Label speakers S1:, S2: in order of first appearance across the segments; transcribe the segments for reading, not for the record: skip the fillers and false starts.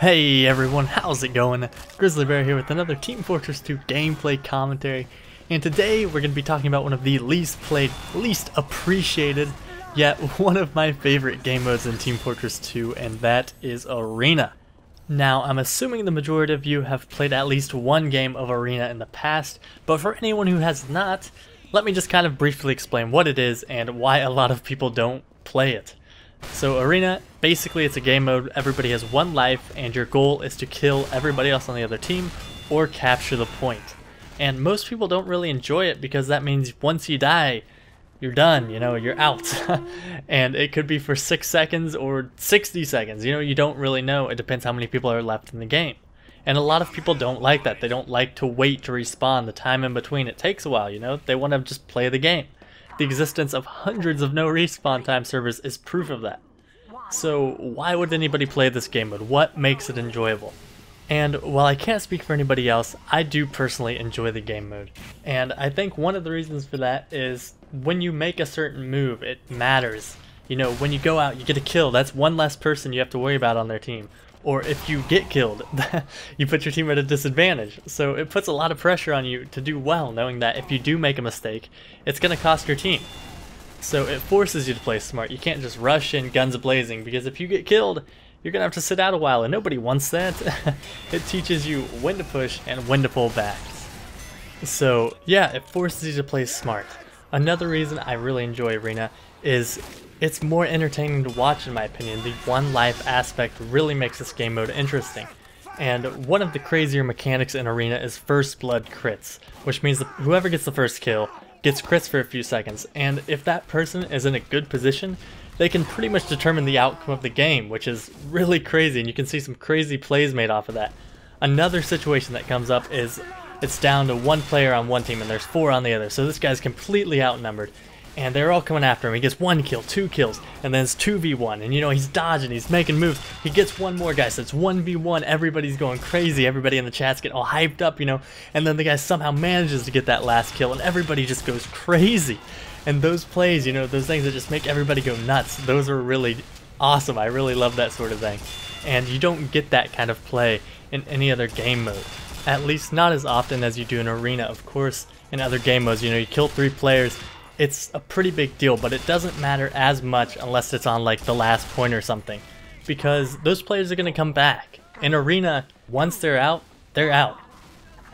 S1: Hey everyone, how's it going? Grizzly Bear here with another Team Fortress 2 gameplay commentary, and today we're going to be talking about one of the least played, least appreciated, yet one of my favorite game modes in Team Fortress 2, and that is Arena. Now, I'm assuming the majority of you have played at least one game of Arena in the past, but for anyone who has not, let me just kind of briefly explain what it is and why a lot of people don't play it. So Arena, basically it's a game mode, everybody has one life, and your goal is to kill everybody else on the other team, or capture the point. And most people don't really enjoy it because that means once you die, you're done, you're out. And it could be for 6 seconds or 60 seconds, you don't really know, it depends how many people are left in the game. And a lot of people don't like that, they don't like to wait to respawn, the time in between, it takes a while, they want to just play the game. The existence of hundreds of no respawn time servers is proof of that. So why would anybody play this game mode? What makes it enjoyable? And while I can't speak for anybody else, I do personally enjoy the game mode. And I think one of the reasons for that is when you make a certain move, it matters. When you go out, you get a kill, that's one less person you have to worry about on their team. Or if you get killed, you put your team at a disadvantage. So it puts a lot of pressure on you to do well, knowing that if you do make a mistake, it's going to cost your team. So it forces you to play smart. You can't just rush in guns blazing, because if you get killed, you're going to have to sit out a while, and nobody wants that. It teaches you when to push and when to pull back. So yeah, it forces you to play smart. Another reason I really enjoy Arena is it's more entertaining to watch, in my opinion. The one life aspect really makes this game mode interesting. And one of the crazier mechanics in Arena is first blood crits, which means that whoever gets the first kill gets crits for a few seconds, and if that person is in a good position, they can pretty much determine the outcome of the game, which is really crazy, and you can see some crazy plays made off of that. Another situation that comes up is it's down to one player on one team and there's 4 on the other, so this guy's completely outnumbered. And they're all coming after him. He gets 1 kill, 2 kills, and then it's 2v1. And he's dodging, he's making moves. He gets one more guy, so it's 1v1. Everybody's going crazy. Everybody in the chat's getting all hyped up, And then the guy somehow manages to get that last kill, and everybody just goes crazy. And those plays, those things that just make everybody go nuts, those are really awesome. I really love that sort of thing. And you don't get that kind of play in any other game mode. At least not as often as you do in Arena. Of course, in other game modes, you kill 3 players. It's a pretty big deal, but it doesn't matter as much unless it's on like the last point or something, because those players are going to come back. In Arena, once they're out, they're out.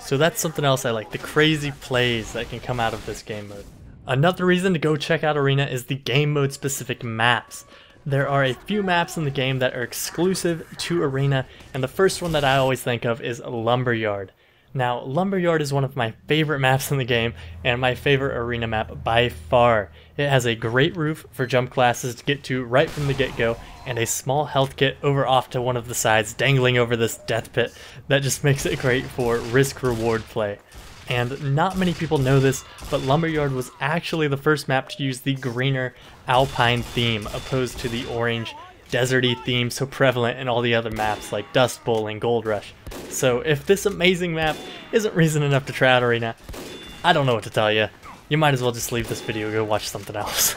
S1: So that's something else I like, the crazy plays that can come out of this game mode. Another reason to go check out Arena is the game mode specific maps. There are a few maps in the game that are exclusive to Arena, and the first one that I always think of is Lumberyard. Now, Lumberyard is one of my favorite maps in the game, and my favorite Arena map by far. It has a great roof for jump classes to get to right from the get-go, and a small health kit over off to one of the sides dangling over this death pit that just makes it great for risk-reward play. And not many people know this, but Lumberyard was actually the first map to use the greener alpine theme opposed to the orange deserty theme so prevalent in all the other maps like Dust Bowl and Gold Rush. So if this amazing map isn't reason enough to try out Arena, I don't know what to tell you. You might as well just leave this video and go watch something else.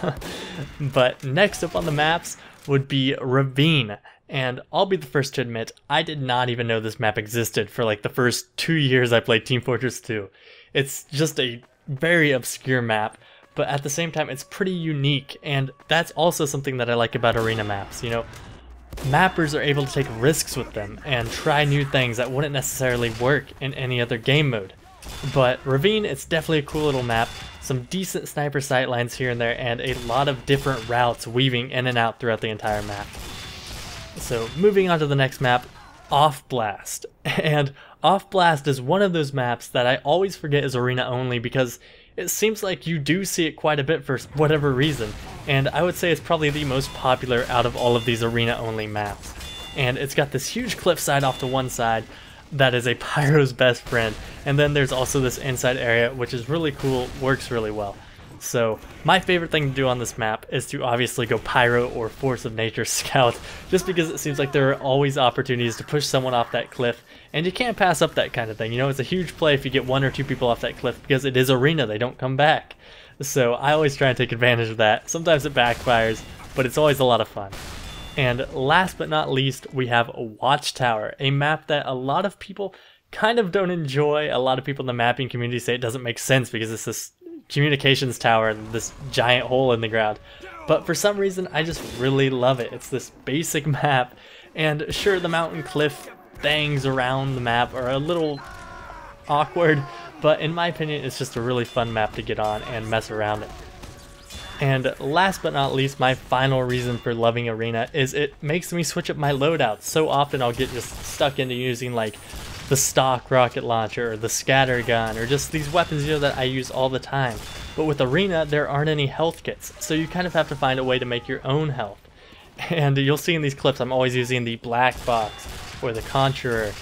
S1: But next up on the maps would be Ravine. And I'll be the first to admit, I did not even know this map existed for like the first 2 years I played Team Fortress 2. It's just a very obscure map, but at the same time it's pretty unique, and that's also something that I like about Arena maps. Mappers are able to take risks with them and try new things that wouldn't necessarily work in any other game mode. But Ravine, it's definitely a cool little map, some decent sniper sightlines here and there, and a lot of different routes weaving in and out throughout the entire map. So moving on to the next map, Off Blast. And Off Blast is one of those maps that I always forget is Arena only, because it seems like you do see it quite a bit for whatever reason, and I would say it's probably the most popular out of all of these Arena-only maps. And it's got this huge cliffside off to one side that is a pyro's best friend, and then there's also this inside area which is really cool, works really well. So my favorite thing to do on this map is to obviously go pyro or force of nature scout, just because it seems like there are always opportunities to push someone off that cliff, and you can't pass up that kind of thing. It's a huge play if you get 1 or 2 people off that cliff, because it is Arena, they don't come back. So I always try and take advantage of that. Sometimes it backfires, but it's always a lot of fun. And last but not least, we have Watchtower, a map that a lot of people kind of don't enjoy. A lot of people in the mapping community say it doesn't make sense because it's this communications tower and this giant hole in the ground. But for some reason, I just really love it. It's this basic map, and sure, the mountain cliff things around the map are a little awkward, but in my opinion, it's just a really fun map to get on and mess around in. And last but not least, my final reason for loving Arena is it makes me switch up my loadouts. So often I'll get just stuck into using like the stock rocket launcher or the scatter gun or just these weapons, you know, that I use all the time. But with Arena, there aren't any health kits, so you kind of have to find a way to make your own health. And you'll see in these clips, I'm always using the black box or the conjurer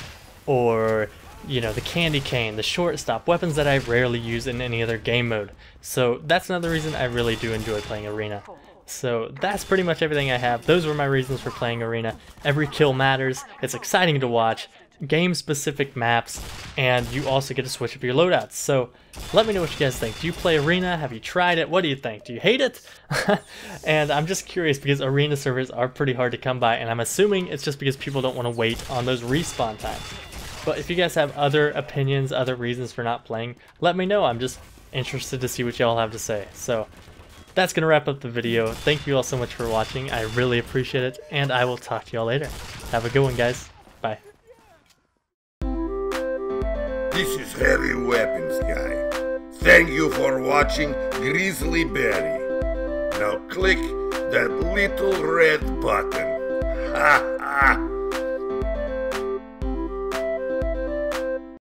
S1: or, you know, the candy cane, the shortstop, weapons that I rarely use in any other game mode. So that's another reason I really do enjoy playing Arena. So that's pretty much everything I have. Those were my reasons for playing Arena. Every kill matters, it's exciting to watch, game-specific maps, and you also get to switch up your loadouts. So let me know what you guys think. Do you play Arena? Have you tried it? What do you think? Do you hate it? And I'm just curious because Arena servers are pretty hard to come by, and I'm assuming it's just because people don't want to wait on those respawn times. But if you guys have other opinions, other reasons for not playing, let me know. I'm just interested to see what y'all have to say. So that's going to wrap up the video. Thank you all so much for watching. I really appreciate it, and I will talk to y'all later. Have a good one, guys. Bye.
S2: This is Heavy Weapons Guy. Thank you for watching Grizzly Berry. Now click that little red button. Ha ha!